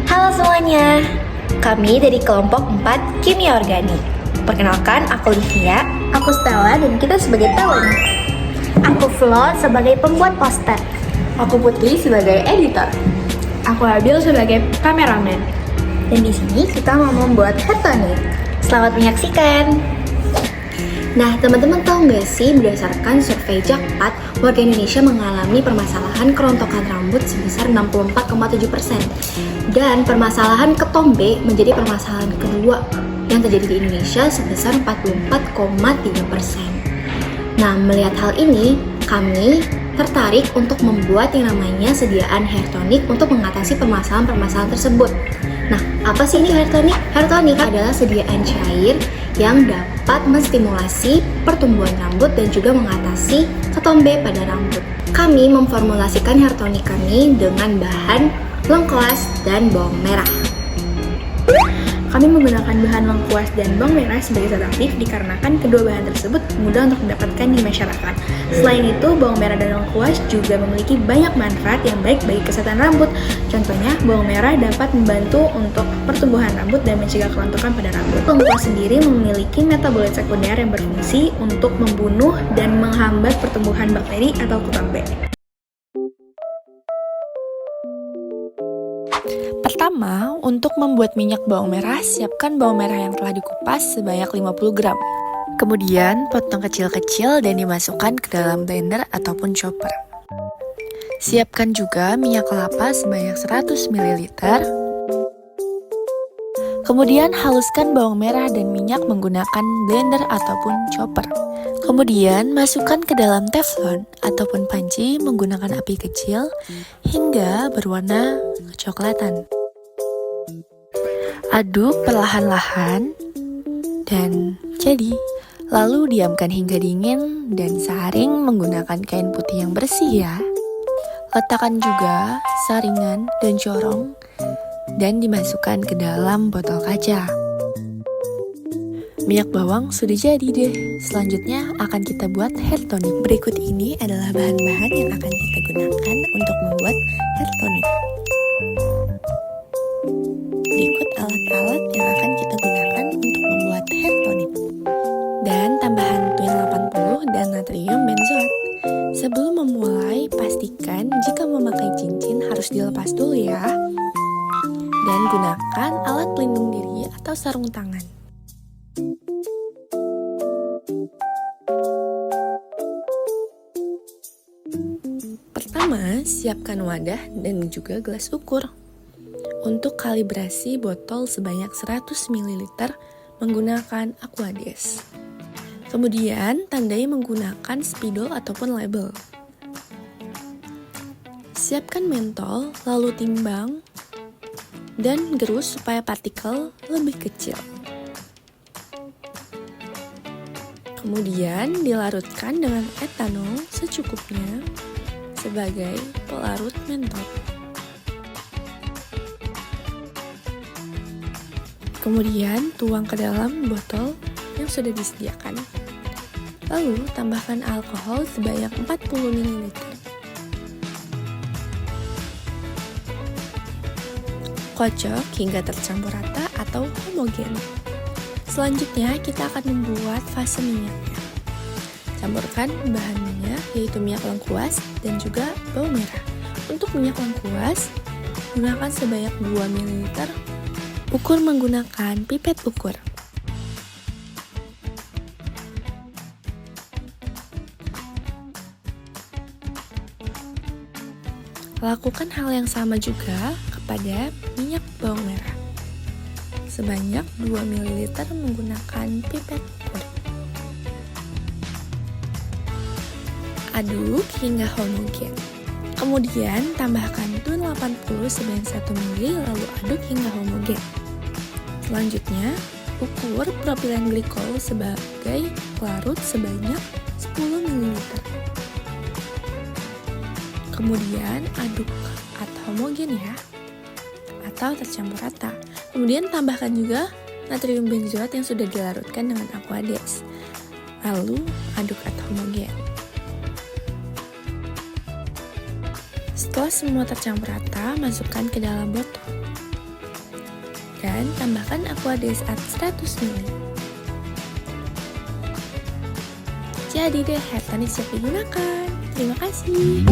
Halo semuanya, kami dari kelompok 4 Kimia Organik. Perkenalkan, aku Livia, Aku Stella dan kita sebagai talent. Aku Flo sebagai pembuat poster. Aku Putri sebagai editor. Aku Abil sebagai kameramen. Dan di sini kita mau membuat hair tonic. Selamat menyaksikan. Nah, teman-teman tahu nggak sih, berdasarkan survei Jakpad, warga Indonesia mengalami permasalahan kerontokan rambut sebesar 64,7%. Dan permasalahan ketombe menjadi permasalahan kedua yang terjadi di Indonesia sebesar 44,3%. Nah, melihat hal ini, kami tertarik untuk membuat yang namanya sediaan hair tonic untuk mengatasi permasalahan-permasalahan tersebut. Nah, apa sih ini hair tonic? Hair tonic adalah sediaan cair yang dapat menstimulasi pertumbuhan rambut dan juga mengatasi ketombe pada rambut. Kami memformulasikan hair tonic kami dengan bahan lengkuas dan bawang merah. Kami menggunakan bahan lengkuas dan bawang merah sebagai zat aktif dikarenakan kedua bahan tersebut mudah untuk didapatkan di masyarakat. Selain itu, bawang merah dan lengkuas juga memiliki banyak manfaat yang baik bagi kesehatan rambut. Contohnya, bawang merah dapat membantu untuk pertumbuhan rambut dan mencegah kerontokan pada rambut. Lengkuas sendiri memiliki metabolit sekunder yang berfungsi untuk membunuh dan menghambat pertumbuhan bakteri atau ketombe. Pertama, untuk membuat minyak bawang merah, siapkan bawang merah yang telah dikupas sebanyak 50 gram. Kemudian, potong kecil-kecil dan dimasukkan ke dalam blender ataupun chopper. Siapkan juga minyak kelapa sebanyak 100 ml. Kemudian, haluskan bawang merah dan minyak menggunakan blender ataupun chopper. Kemudian, masukkan ke dalam teflon ataupun panci menggunakan api kecil hingga berwarna kecoklatan. Aduk perlahan-lahan dan jadi. Lalu diamkan hingga dingin dan saring menggunakan kain putih yang bersih ya. Letakkan juga saringan dan corong dan dimasukkan ke dalam botol kaca. Minyak bawang sudah jadi deh. Selanjutnya akan kita buat hair tonic. Berikut ini adalah bahan-bahan yang akan kita gunakan untuk membuat hair tonic. Berikut alat-alat yang akan kita gunakan untuk membuat hair tonic. Dan tambahan twin 80 dan natrium benzoat. Sebelum memulai, pastikan jika memakai cincin harus dilepas dulu ya. Dan gunakan alat pelindung diri atau sarung tangan. Pertama, siapkan wadah dan juga gelas ukur. Untuk kalibrasi botol sebanyak 100 ml menggunakan Aquades. Kemudian, tandai menggunakan spidol ataupun label. Siapkan mentol, lalu timbang dan gerus supaya partikel lebih kecil. Kemudian dilarutkan dengan etanol secukupnya sebagai pelarut mentol. Kemudian tuang ke dalam botol yang sudah disediakan. Lalu tambahkan alkohol sebanyak 40 ml. Kocok hingga tercampur rata atau homogen. Selanjutnya kita akan membuat fase minyaknya. Campurkan bahan minyak yaitu minyak lengkuas dan juga bawang merah. Untuk minyak lengkuas, gunakan sebanyak 2 ml. Ukur menggunakan pipet ukur. Lakukan hal yang sama juga kepada minyak bawang merah. Sebanyak 2 ml menggunakan pipet ukur. Aduk hingga homogen. Kemudian tambahkan twin 80 sebanyak 1 ml lalu aduk hingga homogen. Selanjutnya, ukur propilen glikol sebagai pelarut sebanyak 10 ml. Kemudian aduk atau homogen ya, atau tercampur rata. Kemudian tambahkan juga natrium benzoat yang sudah dilarutkan dengan Aquades. Lalu aduk atau homogen. Setelah semua tercampur rata, masukkan ke dalam botol. Dan tambahkan aqua desat 100 ml. Jadi deh, hand sanitizer siap digunakan. Terima kasih.